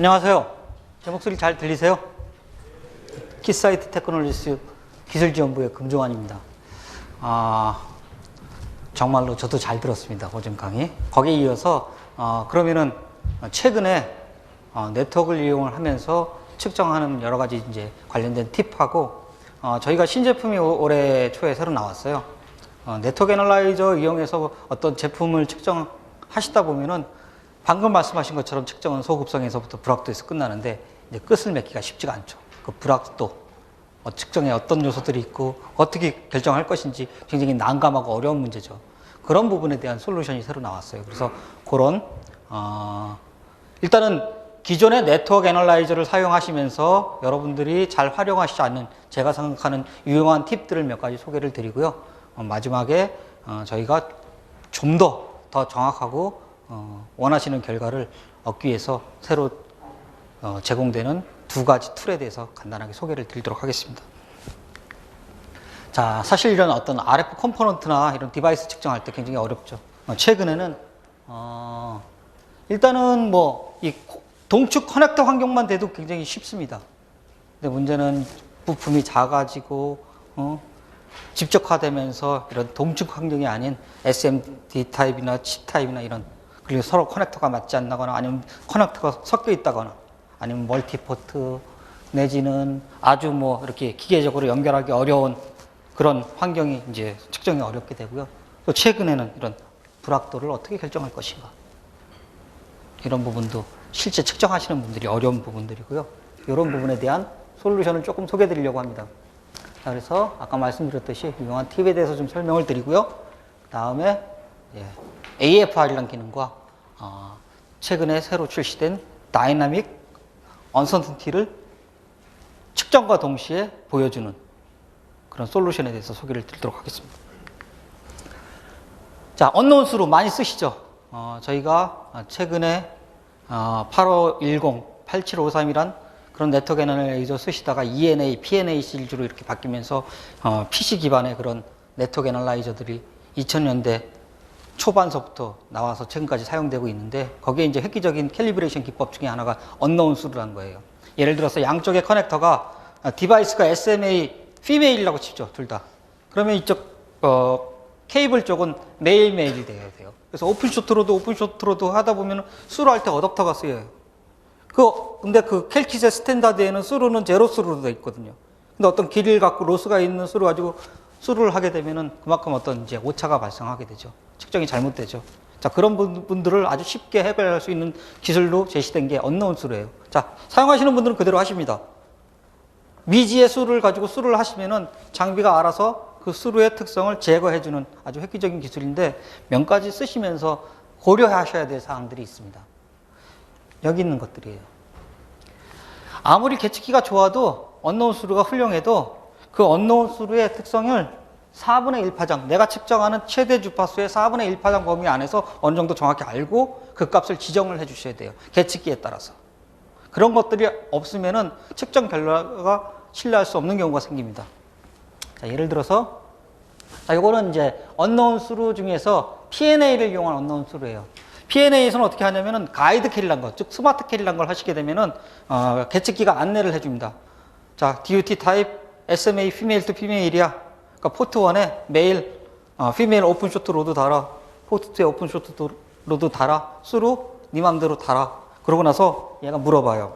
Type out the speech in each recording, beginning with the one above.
안녕하세요. 제 목소리 잘 들리세요? 키사이트 테크놀리스 기술지원부의 금종환입니다. 정말로 저도 잘 들었습니다. 오전 강의. 거기에 이어서 그러면은 최근에 네트워크를 이용을 하면서 측정하는 여러 가지 이제 관련된 팁하고 저희가 신제품이 올해 초에 새로 나왔어요. 네트워크 애널라이저 이용해서 어떤 제품을 측정하시다 보면은 방금 말씀하신 것처럼 측정은 소급성에서부터 불확도에서 끝나는데 이제 끝을 맺기가 쉽지가 않죠. 그 불확도, 측정에 어떤 요소들이 있고 어떻게 결정할 것인지 굉장히 난감하고 어려운 문제죠. 그런 부분에 대한 솔루션이 새로 나왔어요. 그래서 그런 일단은 기존의 네트워크 애널라이저를 사용하시면서 여러분들이 잘 활용하시지 않는 제가 생각하는 유용한 팁들을 몇 가지 소개를 드리고요. 마지막에 저희가 좀 더 정확하고 원하시는 결과를 얻기 위해서 새로 제공되는 두 가지 툴에 대해서 간단하게 소개를 드리도록 하겠습니다. 자, 사실 이런 어떤 RF 컴포넌트나 이런 디바이스 측정할 때 굉장히 어렵죠. 최근에는 일단은 뭐 이 동축 커넥터 환경만 돼도 굉장히 쉽습니다. 근데 문제는 부품이 작아지고 집적화되면서 이런 동축 환경이 아닌 SMD 타입이나 칩 타입이나 이런, 그리고 서로 커넥터가 맞지 않거나 아니면 커넥터가 섞여 있다거나 아니면 멀티포트 내지는 아주 뭐 이렇게 기계적으로 연결하기 어려운 그런 환경이 이제 측정이 어렵게 되고요. 또 최근에는 이런 불확도를 어떻게 결정할 것인가, 이런 부분도 실제 측정하시는 분들이 어려운 부분들이고요. 이런 부분에 대한 솔루션을 조금 소개해 드리려고 합니다. 자, 그래서 아까 말씀드렸듯이 유용한 팁에 대해서 좀 설명을 드리고요. 다음에 AFR이라는 기능과 최근에 새로 출시된 다이나믹 언서턴티를 측정과 동시에 보여주는 그런 솔루션에 대해서 소개를 드리도록 하겠습니다. 자, 언노운 수로 많이 쓰시죠? 저희가 최근에 8510, 8753이란 그런 네트워크 애널라이저 쓰시다가 ENA, PNA 시리즈로 이렇게 바뀌면서 PC 기반의 그런 네트워크 애널라이저들이 2000년대 초반서부터 나와서 최근까지 사용되고 있는데, 거기에 이제 획기적인 캘리브레이션 기법 중에 하나가 언노운 수라는 거예요. 예를 들어서 양쪽의 커넥터가 디바이스가 SMA 피메일이라고 치죠, 둘 다. 그러면 이쪽 케이블 쪽은 메일이 돼야 돼요. 그래서 오픈쇼트로도 하다 보면 수로 할 때 어댑터가 쓰여요. 근데 그 캘킷의 스탠다드에는 수로는 제로 수로로 되어 있거든요. 근데 어떤 길이를 갖고 로스가 있는 수로 가지고 수로를 하게 되면은 그만큼 어떤 이제 오차가 발생하게 되죠. 측정이 잘못되죠. 자, 그런 분들을 아주 쉽게 해결할 수 있는 기술로 제시된 게 언노운 수로예요. 자, 사용하시는 분들은 그대로 하십니다. 미지의 수를 가지고 수를 하시면은 장비가 알아서 그 수로의 특성을 제거해주는 아주 획기적인 기술인데, 몇 가지 쓰시면서 고려하셔야 될 사항들이 있습니다. 여기 있는 것들이에요. 아무리 계측기가 좋아도 언노운 수로가 훌륭해도 그 언노운 수로의 특성을 4분의 1파장, 내가 측정하는 최대 주파수의 4분의 1파장 범위 안에서 어느 정도 정확히 알고 그 값을 지정을 해 주셔야 돼요. 계측기에 따라서. 그런 것들이 없으면은 측정 결과가 신뢰할 수 없는 경우가 생깁니다. 자, 예를 들어서, 자, 요거는 이제 언노운 수로 중에서 PNA를 이용한 언노운 수로예요. PNA에서는 어떻게 하냐면은 가이드 캐리란 것, 즉 스마트 캐리란 걸 하시게 되면은 계측기가 안내를 해줍니다. 자, DUT 타입 SMA 피메일 투 피메일이야. 그러니까 포트 1에 메일 피메일 오픈 쇼트 로드 달아, 포트 2에 오픈 쇼트 로드 달아, 수로 네 맘대로 달아. 그러고 나서 얘가 물어봐요.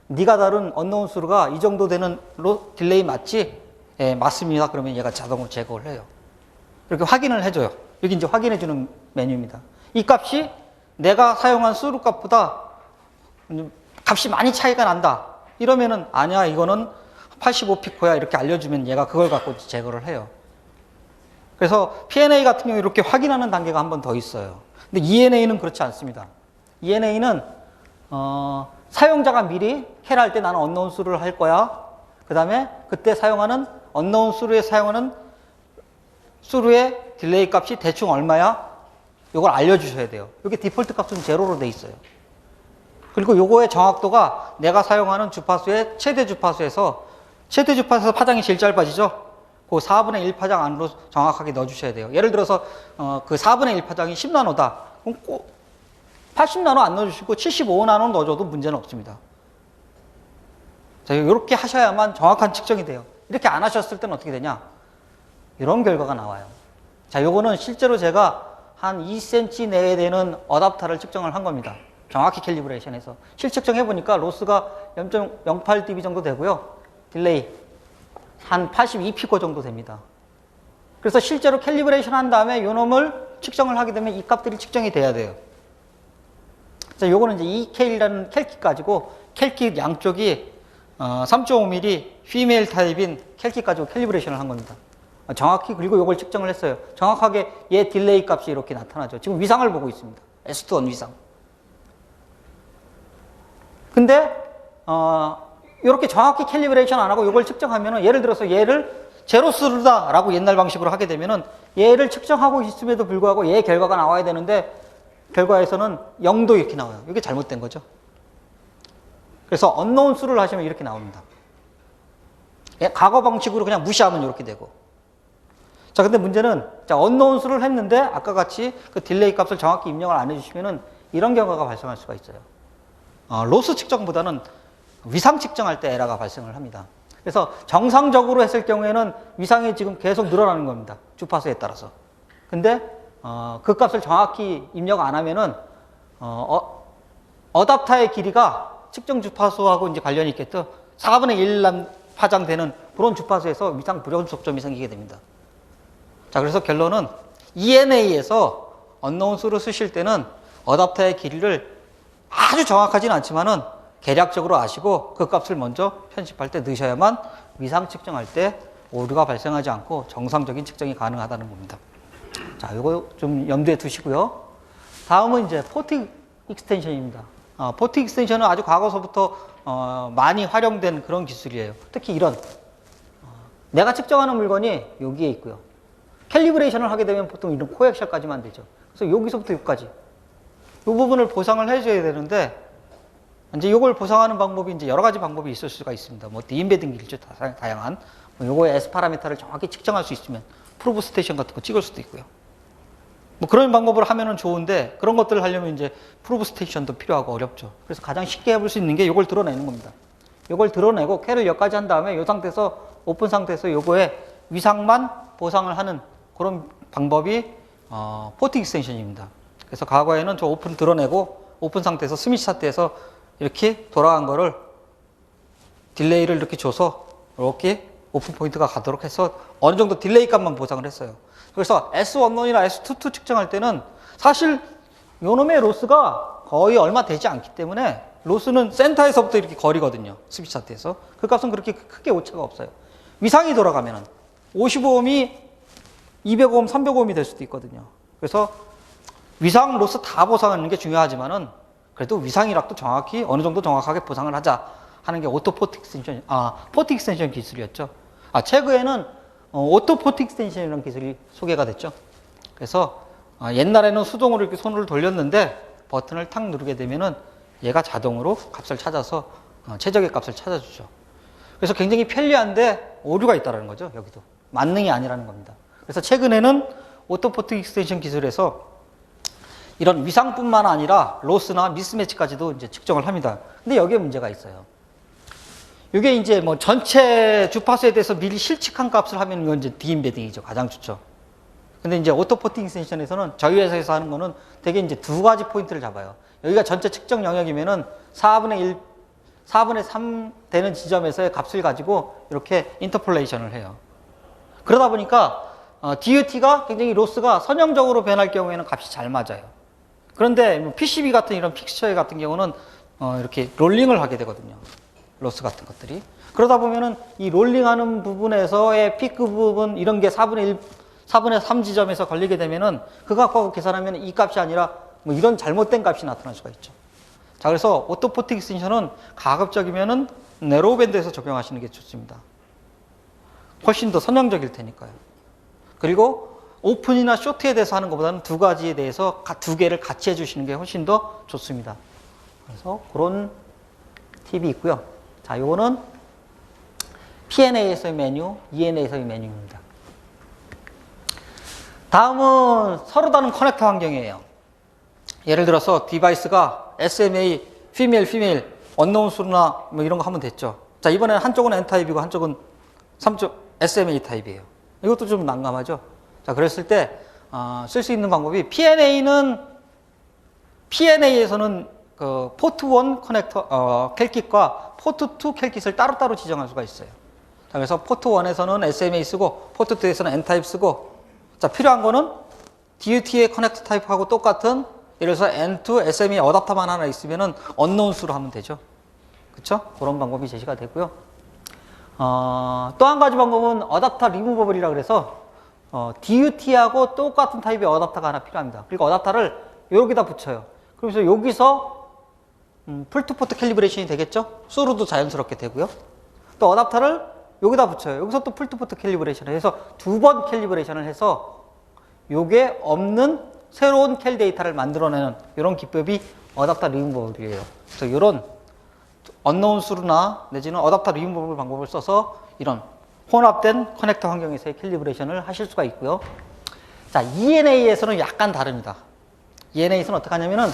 네가 다룬 언노운 수로가 이 정도 되는 딜레이 맞지? 예, 맞습니다. 그러면 얘가 자동으로 제거를 해요. 이렇게 확인을 해줘요. 여기 이제 확인해주는 메뉴입니다. 이 값이 내가 사용한 수로 값보다 값이 많이 차이가 난다. 이러면은 아니야, 이거는 85피코야. 이렇게 알려주면 얘가 그걸 갖고 제거를 해요. 그래서 PNA 같은 경우 이렇게 확인하는 단계가 한 번 더 있어요. 근데 ENA는 그렇지 않습니다. ENA는 사용자가 미리 캐리할 때 나는 언노운 수로를 할 거야. 그 다음에 그때 사용하는 언노운 수로에 사용하는 수로의 딜레이 값이 대충 얼마야? 이걸 알려주셔야 돼요. 이게 디폴트 값은 제로로 돼 있어요. 그리고 요거의 정확도가 내가 사용하는 주파수의 최대 주파수에서 파장이 제일 짧아지죠? 그 4분의 1 파장 안으로 정확하게 넣어주셔야 돼요. 예를 들어서 그 4분의 1 파장이 10나노다. 그럼 80나노 안 넣어주시고 75나노 넣어줘도 문제는 없습니다. 자, 이렇게 하셔야만 정확한 측정이 돼요. 이렇게 안 하셨을 때는 어떻게 되냐? 이런 결과가 나와요. 자, 요거는 실제로 제가 한 2cm 내에 되는 어댑터를 측정을 한 겁니다. 정확히 캘리브레이션해서. 실측정해 보니까 로스가 0.08dB 정도 되고요. 딜레이 한 82피코 정도 됩니다. 그래서 실제로 캘리브레이션 한 다음에 요 놈을 측정을 하게 되면 이 값들이 측정이 돼야 돼요. 자, 요거는 이제 EK라는 캘킷 가지고 캘킷 양쪽이 3.5mm 피메일 타입인 캘킷 가지고 캘리브레이션을 한 겁니다. 정확히 그리고 요걸 측정을 했어요. 정확하게 얘 딜레이 값이 이렇게 나타나죠. 지금 위상을 보고 있습니다. S2원 위상. 근데 이렇게 정확히 캘리브레이션 안 하고 요걸 측정하면은 예를 들어서 얘를 제로스루다라고 옛날 방식으로 하게 되면은 얘를 측정하고 있음에도 불구하고 얘 결과가 나와야 되는데 결과에서는 0도 이렇게 나와요. 이게 잘못된 거죠. 그래서 언노운 수를 하시면 이렇게 나옵니다. 과거 방식으로 그냥 무시하면 이렇게 되고. 자, 근데 문제는 자, 언노운 수를 했는데 아까 같이 그 딜레이 값을 정확히 입력을 안 해주시면은 이런 경우가 발생할 수가 있어요. 로스 측정보다는 위상 측정할 때 에러가 발생을 합니다. 그래서 정상적으로 했을 경우에는 위상이 지금 계속 늘어나는 겁니다. 주파수에 따라서. 근데 그 값을 정확히 입력 안 하면은 어댑터의 길이가 측정 주파수하고 이제 관련이 있겠죠. 4분의 1 파장되는 그런 주파수에서 위상 불연속점이 생기게 됩니다. 자, 그래서 결론은 ENA에서 언노운 수를 쓰실 때는 어댑터의 길이를 아주 정확하진 않지만은 계략적으로 아시고 그 값을 먼저 편집할 때 넣으셔야만 위상 측정할 때 오류가 발생하지 않고 정상적인 측정이 가능하다는 겁니다. 자, 이거 좀 염두에 두시고요. 다음은 이제 포트 익스텐션입니다. 포트 익스텐션은 아주 과거서부터 많이 활용된 그런 기술이에요. 특히 이런 내가 측정하는 물건이 여기에 있고요. 캘리브레이션을 하게 되면 보통 이런 코엑셀까지만 되죠. 그래서 여기서부터 여기까지 이 부분을 보상을 해줘야 되는데 이제 이걸 보상하는 방법이 이제 여러 가지 방법이 있을 수가 있습니다. 뭐 디임베딩 기죠, 다양한. 요거의 S 파라미터를 정확히 측정할 수 있으면 프로브 스테이션 같은 거 찍을 수도 있고요. 뭐 그런 방법을 하면은 좋은데 그런 것들을 하려면 이제 프로브 스테이션도 필요하고 어렵죠. 그래서 가장 쉽게 해볼 수 있는 게 요걸 드러내는 겁니다. 요걸 드러내고 캘을 여기까지 한 다음에 요 상태에서 오픈 상태에서 요거의 위상만 보상을 하는 그런 방법이 포트 익스텐션입니다. 그래서 과거에는 저 오픈 드러내고 오픈 상태에서 스미스 차트에서 이렇게 돌아간 거를 딜레이를 이렇게 줘서 이렇게 오픈 포인트가 가도록 해서 어느 정도 딜레이 값만 보상을 했어요. 그래서 S11이나 S22 측정할 때는 사실 요놈의 로스가 거의 얼마 되지 않기 때문에 로스는 센터에서부터 이렇게 거리거든요. 스미스 차트에서. 그 값은 그렇게 크게 오차가 없어요. 위상이 돌아가면은 55옴이 200옴, 300옴이 될 수도 있거든요. 그래서 위상, 로스 다 보상하는 게 중요하지만은 그래도 위상이라도 정확히 어느 정도 정확하게 보상을 하자 하는 게 오토 포트 익스텐션, 포트 익스텐션 기술이었죠. 최근에는 오토 포트 익스텐션이라는 기술이 소개가 됐죠. 그래서 옛날에는 수동으로 이렇게 손을 돌렸는데 버튼을 탁 누르게 되면은 얘가 자동으로 값을 찾아서 최적의 값을 찾아주죠. 그래서 굉장히 편리한데 오류가 있다는 거죠. 여기도 만능이 아니라는 겁니다. 그래서 최근에는 오토 포트 익스텐션 기술에서 이런 위상뿐만 아니라 로스나 미스매치까지도 이제 측정을 합니다. 근데 여기에 문제가 있어요. 이게 이제 뭐 전체 주파수에 대해서 미리 실측한 값을 하면 이건 이제 디임베딩이죠. 가장 좋죠. 근데 이제 오토 포트 익스텐션에서는 저희 회사에서 하는 거는 되게 이제 두 가지 포인트를 잡아요. 여기가 전체 측정 영역이면은 4분의 3 되는 지점에서의 값을 가지고 이렇게 인터폴레이션을 해요. 그러다 보니까 DUT가 굉장히 로스가 선형적으로 변할 경우에는 값이 잘 맞아요. 그런데 뭐 PCB 같은 이런 픽처 같은 경우는 이렇게 롤링을 하게 되거든요. 로스 같은 것들이. 그러다 보면은 이 롤링하는 부분에서의 피크 부분 이런 게 4분의 3 지점에서 걸리게 되면은 그 값하고 계산하면 이 값이 아니라 뭐 이런 잘못된 값이 나타날 수가 있죠. 자, 그래서 오토 포트 익스텐션은 가급적이면은 네로우 밴드에서 적용하시는 게 좋습니다. 훨씬 더 선형적일 테니까요. 그리고 오픈이나 쇼트에 대해서 하는 것보다는 두 가지에 대해서 두 개를 같이 해주시는 게 훨씬 더 좋습니다. 그래서 그런 팁이 있고요. 자, 요거는 PNA에서의 메뉴, ENA에서의 메뉴입니다. 다음은 서로 다른 커넥터 환경이에요. 예를 들어서 디바이스가 SMA, female, unknown 수나 뭐 이런 거 하면 됐죠. 자, 이번에는 한쪽은 N타입이고 한쪽은 SMA 타입이에요. 이것도 좀 난감하죠. 자, 그랬을 때 쓸 수 있는 방법이 PNA에서는 그 포트 1 커넥터 캘킷과 포트 2 캘킷을 따로따로 지정할 수가 있어요. 자, 그래서 포트 1에서는 SMA 쓰고 포트 2에서는 N타입 쓰고, 자, 필요한 거는 DUT의 커넥터 타입하고 똑같은, 예를 들어서 N2 SMA 어댑터만 하나 있으면은 unknown 수로 하면 되죠. 그쵸? 그런 방법이 제시가 되고요. 또 한 가지 방법은 어댑터 리무버블이라 그래서 DUT하고 똑같은 타입의 어댑터가 하나 필요합니다. 그리고 어댑터를 여기다 붙여요. 그래서 여기서 풀투포트 캘리브레이션이 되겠죠? 수로도 자연스럽게 되고요. 또 어댑터를 여기다 붙여요. 여기서 또 풀투포트 캘리브레이션을 해서 2번 캘리브레이션을 해서 요게 없는 새로운 캘 데이터를 만들어내는 이런 기법이 어댑터 리무버블이에요. 그래서 이런 언노운 수루나 내지는 어댑터 리무버블 방법을 써서 이런 혼합된 커넥터 환경에서의 캘리브레이션을 하실 수가 있고요. 자, ENA에서는 약간 다릅니다. ENA에서는 어떻게 하냐면은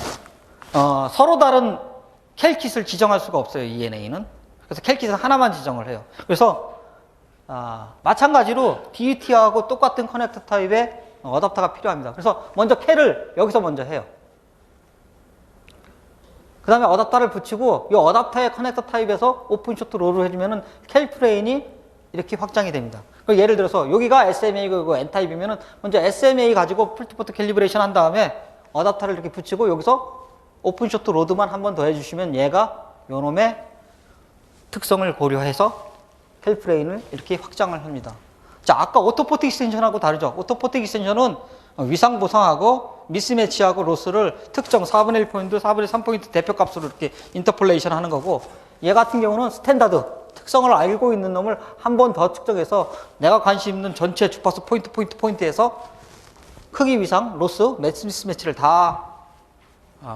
서로 다른 캘킷을 지정할 수가 없어요. ENA는. 그래서 캘킷은 하나만 지정을 해요. 그래서 마찬가지로 DUT하고 똑같은 커넥터 타입의 어댑터가 필요합니다. 그래서 먼저 캘을 여기서 먼저 해요. 그 다음에 어댑터를 붙이고 이 어댑터의 커넥터 타입에서 오픈쇼트 롤을 해주면은 캘 프레임이 이렇게 확장이 됩니다. 예를 들어서 여기가 SMA고 N타입이면은 먼저 SMA 가지고 풀투포트 캘리브레이션 한 다음에 어댑터를 이렇게 붙이고 여기서 오픈쇼트 로드만 한 번 더 해주시면 얘가 요놈의 특성을 고려해서 캘 프레임을 이렇게 확장을 합니다. 자, 아까 오토포트 익스텐션하고 다르죠. 오토포트 익스텐션은 위상 보상하고 미스매치하고 로스를 특정 4분의 1포인트, 4분의 3포인트 대표값으로 이렇게 인터폴레이션 하는 거고, 얘 같은 경우는 스탠다드, 특성을 알고 있는 놈을 한 번 더 측정해서 내가 관심 있는 전체 주파수 포인트에서 크기 위상, 로스, 미스매치를 다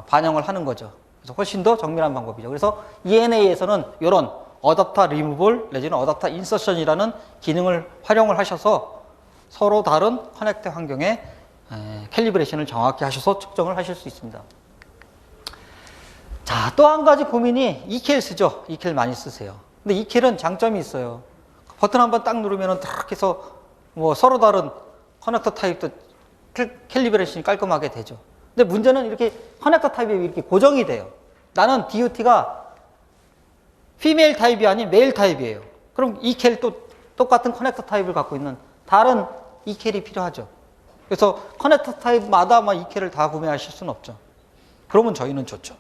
반영을 하는 거죠. 그래서 훨씬 더 정밀한 방법이죠. 그래서 ENA에서는 이런 어댑터 리무벌 내지는 어댑터 인서션이라는 기능을 활용을 하셔서 서로 다른 커넥터 환경에 캘리브레이션을 정확히 하셔서 측정을 하실 수 있습니다. 자, 또 한 가지 고민이 ECAL 쓰죠. ECAL 많이 쓰세요. 근데 ECAL은 장점이 있어요. 버튼 한번 딱 누르면은 딱 해서 뭐 서로 다른 커넥터 타입도 캘리브레이션이 깔끔하게 되죠. 근데 문제는 이렇게 커넥터 타입이 이렇게 고정이 돼요. 나는 DUT가 피메일 타입이 아닌 메일 타입이에요. 그럼 ECAL 또 똑같은 커넥터 타입을 갖고 있는 다른 ECAL이 필요하죠. 그래서 커넥터 타입마다 막 ECAL을 다 구매하실 수는 없죠. 그러면 저희는 좋죠.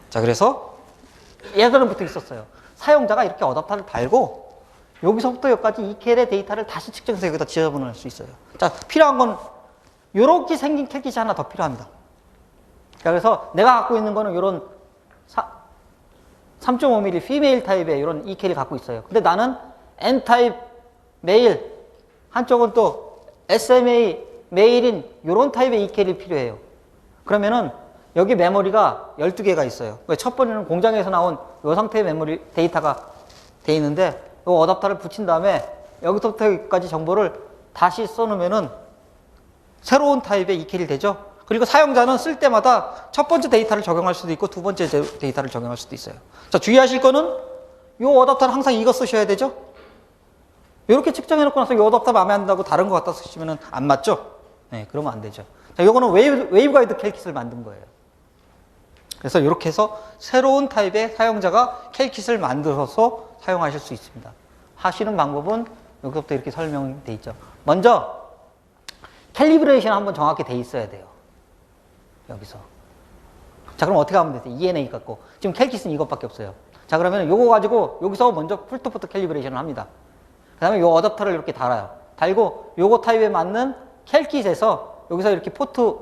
자, 그래서 예전부터 있었어요. 사용자가 이렇게 어댑터를 달고 여기서부터 여기까지 ECAL의 데이터를 다시 측정해서 여기다 지어보낼 수 있어요. 자, 필요한 건 이렇게 생긴 캘킷이 하나 더 필요합니다. 자, 그래서 내가 갖고 있는 거는 이런 3.5mm 피메일 타입의 이런 ECAL을 갖고 있어요. 근데 나는 N타입 메일, 한쪽은 또 SMA 메일인 이런 타입의 ECAL이 필요해요. 그러면은 여기 메모리가 12개가 있어요. 첫 번째는 공장에서 나온 이 상태의 메모리 데이터가 돼 있는데 이 어댑터를 붙인 다음에 여기서부터 여기까지 정보를 다시 써놓으면은 새로운 타입의 ECAL이 되죠. 그리고 사용자는 쓸 때마다 첫 번째 데이터를 적용할 수도 있고 두 번째 데이터를 적용할 수도 있어요. 자, 주의하실 거는 이 어댑터는 항상 이거 쓰셔야 되죠. 이렇게 측정해놓고 나서 이 어댑터 마음에 안 든다고 다른 거 갖다 쓰시면 안 맞죠? 네, 그러면 안 되죠. 자, 요거는 웨이브가이드 캘킷을 만든 거예요. 그래서 이렇게 해서 새로운 타입의 사용자가 캘킷을 만들어서 사용하실 수 있습니다. 하시는 방법은 여기서부터 이렇게 설명돼 있죠. 먼저 캘리브레이션 한번 정확히 돼 있어야 돼요. 여기서. 자, 그럼 어떻게 하면 되세요? ENA 갖고. 지금 캘킷은 이것밖에 없어요. 자, 그러면 요거 가지고 여기서 먼저 풀투포트 캘리브레이션을 합니다. 그 다음에 요 어댑터를 이렇게 달아요. 달고 요거 타입에 맞는 캘킷에서 여기서 이렇게 포트,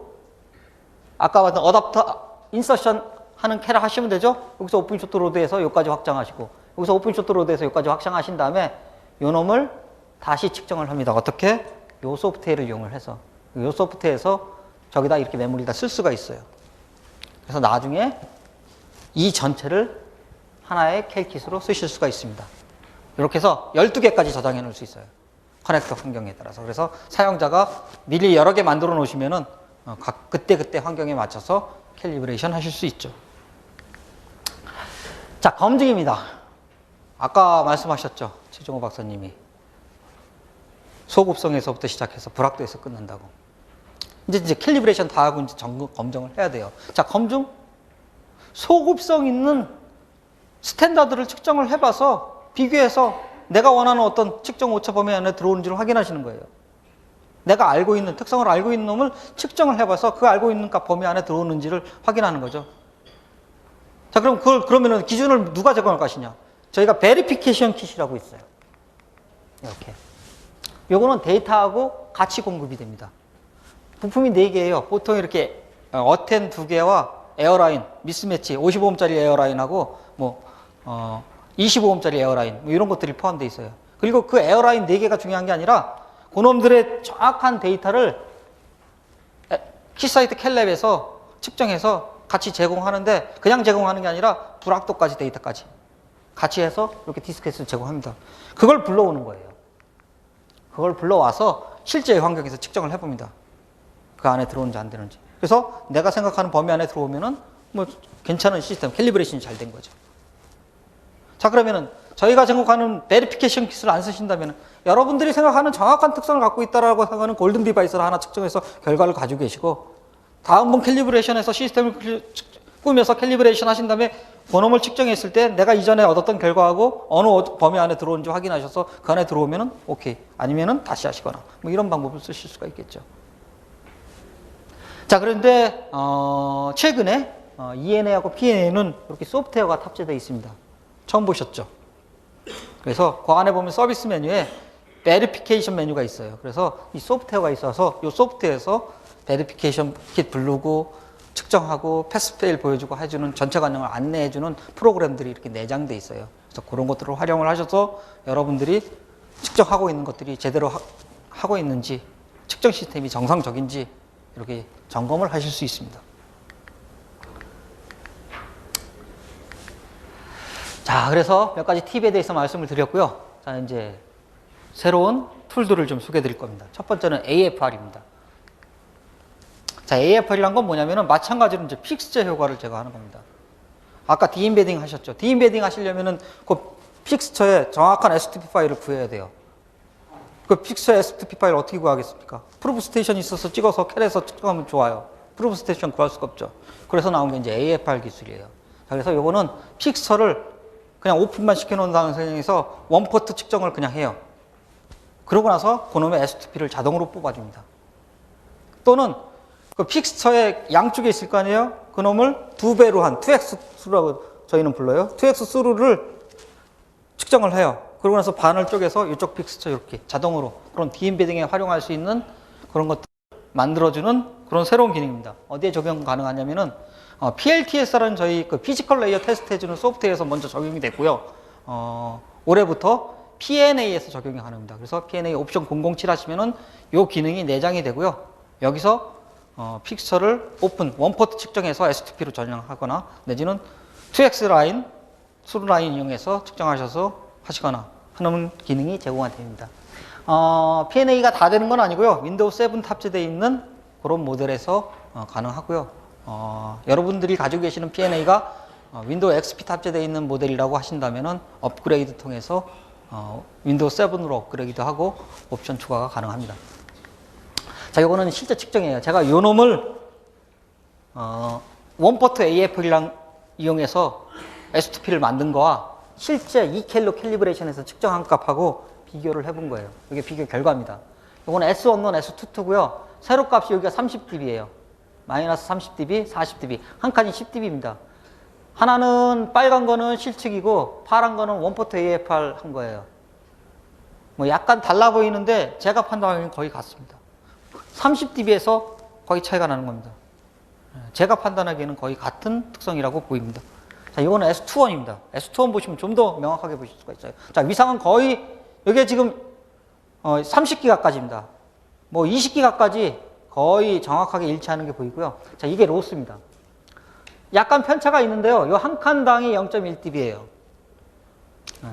아까 봤던 어댑터 인서션 하는 캐를 하시면 되죠? 여기서 오픈쇼트 로드에서 여기까지 확장하시고, 여기서 오픈쇼트 로드에서 여기까지 확장하신 다음에 요 놈을 다시 측정을 합니다. 어떻게? 요 소프트웨어를 이용을 해서. 요 소프트웨어에서 저기다 이렇게 메모리에다 쓸 수가 있어요. 그래서 나중에 이 전체를 하나의 캘킷으로 쓰실 수가 있습니다. 이렇게 해서 12개까지 저장해 놓을 수 있어요. 커넥터 환경에 따라서. 그래서 사용자가 미리 여러 개 만들어 놓으시면은 각 그때 환경에 맞춰서 캘리브레이션 하실 수 있죠. 자, 검증입니다. 아까 말씀하셨죠, 최종호 박사님이. 소급성에서부터 시작해서 불확도에서 끝난다고. 이제 캘리브레이션 다 하고 이제 검증을 해야 돼요. 자, 검증. 소급성 있는 스탠다드를 측정을 해봐서 비교해서 내가 원하는 어떤 측정 오차 범위 안에 들어오는지를 확인하시는 거예요. 내가 알고 있는, 특성을 알고 있는 놈을 측정을 해봐서 그 알고 있는 값 범위 안에 들어오는지를 확인하는 거죠. 자, 그럼 그러면은 기준을 누가 제공할 것이냐? 저희가 베리피케이션 킷이라고 있어요. 이렇게. 요거는 데이터하고 같이 공급이 됩니다. 부품이 4개예요. 보통 이렇게 어텐 2개와 에어라인, 미스매치, 55옴짜리 에어라인하고 25옴짜리 에어라인, 이런 것들이 포함되어 있어요. 그리고 그 에어라인 4개가 중요한 게 아니라 그놈들의 정확한 데이터를 키사이트 캘랩에서 측정해서 같이 제공하는데, 그냥 제공하는 게 아니라 불확도까지 데이터까지 같이 해서 이렇게 디스크에서 제공합니다. 그걸 불러오는 거예요. 그걸 불러와서 실제 환경에서 측정을 해봅니다. 그 안에 들어오는지 안 되는지. 그래서 내가 생각하는 범위 안에 들어오면은 괜찮은 시스템, 캘리브레이션이 잘 된 거죠. 자, 그러면은 저희가 제공하는 베리피케이션 킷을 안 쓰신다면 여러분들이 생각하는 정확한 특성을 갖고 있다라고 생각하는 골든 디바이스를 하나 측정해서 결과를 가지고 계시고, 다음번 캘리브레이션에서 시스템을 꾸며서 캘리브레이션 하신 다음에 그놈을 측정했을 때 내가 이전에 얻었던 결과하고 어느 범위 안에 들어오는지 확인하셔서 그 안에 들어오면은 오케이, 아니면은 다시 하시거나 이런 방법을 쓰실 수가 있겠죠. 자, 그런데 최근에 ENA하고 PNA는 이렇게 소프트웨어가 탑재되어 있습니다. 처음 보셨죠? 그래서 그 안에 보면 서비스 메뉴에 베리피케이션 메뉴가 있어요. 그래서 이 소프트웨어가 있어서 이 소프트웨어에서 베리피케이션 킷 부르고 측정하고 패스페일 보여주고 해주는 전체 과정을 안내해주는 프로그램들이 이렇게 내장돼 있어요. 그래서 그런 것들을 활용을 하셔서 여러분들이 측정하고 있는 것들이 제대로 하고 있는지, 측정 시스템이 정상적인지 이렇게 점검을 하실 수 있습니다. 자, 그래서 몇 가지 팁에 대해서 말씀을 드렸고요. 자, 이제 새로운 툴들을 좀 소개해 드릴 겁니다. 첫 번째는 AFR입니다. 자, AFR이란 건 뭐냐면은 마찬가지로 이제 픽스처 효과를 제거하는 겁니다. 아까 디임베딩 하셨죠? 디임베딩 하시려면은 그 픽스처에 정확한 STP 파일을 구해야 돼요. 그 픽스처 STP 파일 어떻게 구하겠습니까? 프로브 스테이션이 있어서 찍어서 캘에서 측정하면 좋아요. 프로브 스테이션 구할 수가 없죠. 그래서 나온 게 이제 AFR 기술이에요. 자, 그래서 요거는 픽스처를 그냥 오픈만 시켜놓은 상황에서 원포트 측정을 그냥 해요. 그러고 나서 그놈의 STP를 자동으로 뽑아줍니다. 또는 그 픽스처의 양쪽에 있을 거 아니에요? 그놈을 2배로 한 2x 수라고 저희는 불러요. 2x 수를 측정을 해요. 그러고 나서 반을 쪼개서 이쪽 픽스처 이렇게 자동으로 그런 디임베딩에 활용할 수 있는 그런 것들을 만들어주는 그런 새로운 기능입니다. 어디에 적용 가능하냐면은 PLTS라는 저희 그 피지컬 레이어 테스트 해주는 소프트웨어에서 먼저 적용이 됐고요. 올해부터 PNA에서 적용이 가능합니다. 그래서 PNA 옵션 007 하시면은 이 기능이 내장이 되고요. 여기서 픽스처를 오픈, 원포트 측정해서 STP로 전향하거나 내지는 2X 라인, 수루 라인 이용해서 측정하셔서 하시거나 하는 기능이 제공이 됩니다. PNA가 다 되는 건 아니고요. 윈도우 7 탑재되어 있는 그런 모델에서 가능하고요. 여러분들이 가지고 계시는 PNA가 윈도우 XP 탑재되어 있는 모델이라고 하신다면은 업그레이드 통해서 윈도우 7으로 업그레이드하고 옵션 추가가 가능합니다. 자, 요거는 실제 측정이에요. 제가 요 놈을 원포트 AFR이랑 이용해서 STP를 만든 거와 실제 2캘로 캘리브레이션에서 측정한 값하고 비교를 해본 거예요. 이게 비교 결과입니다. 요거는 S11, S22고요. 세로 값이 여기가 30dB예요. 마이너스 30dB, 40dB. 한 칸이 10dB입니다. 하나는 빨간 거는 실측이고 파란 거는 원포트 AFR 한 거예요. 뭐 약간 달라 보이는데 제가 판단하기엔 거의 같습니다. 30dB에서 거의 차이가 나는 겁니다. 제가 판단하기에는 거의 같은 특성이라고 보입니다. 자, 이거는 S21입니다. S21 보시면 좀 더 명확하게 보실 수가 있어요. 자, 위상은 거의, 여기에 지금 30기가까지입니다. 뭐 20기가까지 거의 정확하게 일치하는 게 보이고요. 자, 이게 로스입니다. 약간 편차가 있는데요. 이 한 칸당이 0.1dB예요.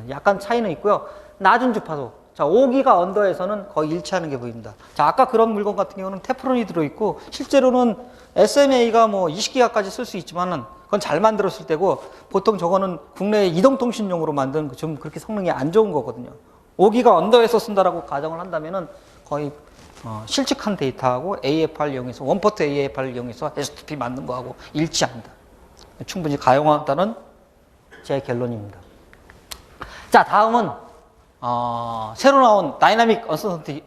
약간 차이는 있고요. 낮은 주파수, 자, 5기가 언더에서는 거의 일치하는 게 보입니다. 자, 아까 그런 물건 같은 경우는 테프론이 들어있고, 실제로는 SMA가 뭐 20기가까지 쓸 수 있지만은, 그건 잘 만들었을 때고, 보통 저거는 국내 이동통신용으로 만든 좀 그렇게 성능이 안 좋은 거거든요. 5기가 언더에서 쓴다라고 가정을 한다면은 거의 실측한 데이터하고 AFR을 이용해서, 원포트 AFR을 이용해서 S2P 만든 거하고 일치합니다. 충분히 가용하다는 제 결론입니다. 자, 다음은 새로 나온 다이나믹 언서턴티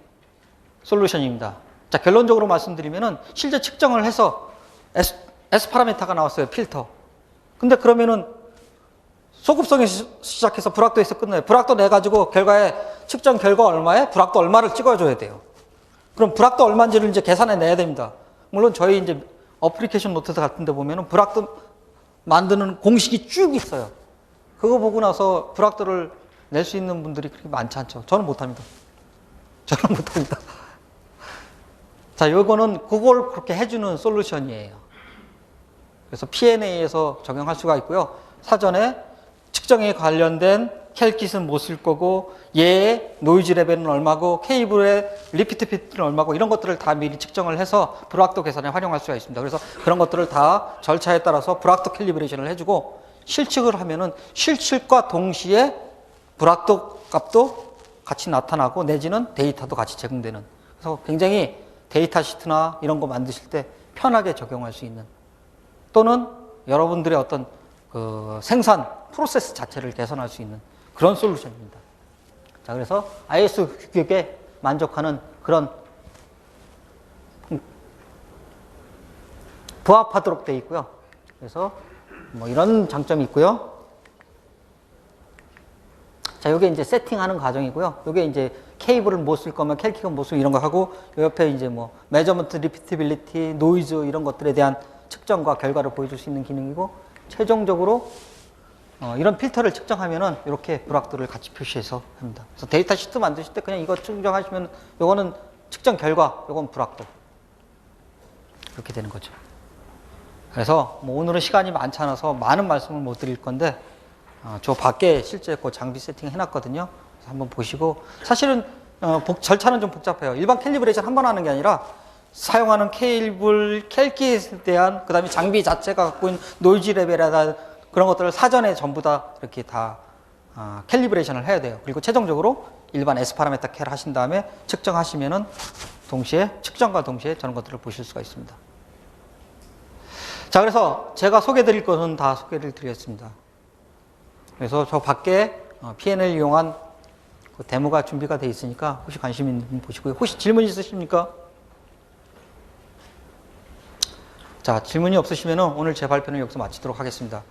솔루션입니다. 자, 결론적으로 말씀드리면은 실제 측정을 해서 S 파라미터가 나왔어요. 필터. 근데 그러면은 소급성에서 시작해서 불확도에서 끝나요. 불확도 내가지고 결과에 측정 결과 얼마에 불확도 얼마를 찍어줘야 돼요. 그럼 불확도 얼마인지를 이제 계산해 내야 됩니다. 물론 저희 이제 어플리케이션 노트 같은 데 보면은 불확도 만드는 공식이 쭉 있어요. 그거 보고 나서 불확도를 낼 수 있는 분들이 그렇게 많지 않죠. 저는 못합니다. 저는 못합니다. 자, 요거는 그걸 그렇게 해주는 솔루션이에요. 그래서 P&A에서 적용할 수가 있고요. 사전에 측정에 관련된 캘킷은 못 쓸 거고, 얘의 노이즈 레벨은 얼마고, 케이블의 리피트 피트는 얼마고, 이런 것들을 다 미리 측정을 해서 불확도 계산에 활용할 수가 있습니다. 그래서 그런 것들을 다 절차에 따라서 불확도 캘리브레이션을 해주고, 실측을 하면은 실측과 동시에 불확도 값도 같이 나타나고, 내지는 데이터도 같이 제공되는, 그래서 굉장히 데이터 시트나 이런 거 만드실 때 편하게 적용할 수 있는, 또는 여러분들의 어떤 그 생산 프로세스 자체를 개선할 수 있는 그런 솔루션입니다. 자, 그래서 IS 규격에 만족하는 그런 부합하도록 되어 있고요. 그래서 뭐 이런 장점이 있고요. 자, 요게 이제 세팅하는 과정이고요. 요게 이제 케이블을 못 쓸 거면 캘키건 못 쓰고 이런 거 하고, 요 옆에 이제 뭐 메저먼트, 리피티빌리티, 노이즈 이런 것들에 대한 측정과 결과를 보여줄 수 있는 기능이고, 최종적으로 이런 필터를 측정하면은 이렇게 불확도를 같이 표시해서 합니다. 그래서 데이터 시트 만드실 때 그냥 이거 측정하시면 요거는 측정 결과, 요건 불확도. 이렇게 되는 거죠. 그래서 뭐 오늘은 시간이 많지 않아서 많은 말씀을 못 드릴 건데, 저 밖에 실제 그 장비 세팅 해놨거든요. 그래서 한번 보시고, 사실은 절차는 좀 복잡해요. 일반 캘리브레이션 한 번 하는 게 아니라 사용하는 케이블, 캘킷에 대한, 그 다음에 장비 자체가 갖고 있는 노이즈 레벨이나 그런 것들을 사전에 전부 다 이렇게 다 캘리브레이션을 해야 돼요. 그리고 최종적으로 일반 S 파라미터 캘 하신 다음에 측정하시면은 동시에, 측정과 동시에 저런 것들을 보실 수가 있습니다. 자, 그래서 제가 소개해 드릴 것은 다 소개를 드리겠습니다. 그래서 저 밖에 P&L 이용한 그 데모가 준비가 되어 있으니까 혹시 관심 있는 분 보시고요. 혹시 질문 있으십니까? 자, 질문이 없으시면 오늘 제 발표는 여기서 마치도록 하겠습니다.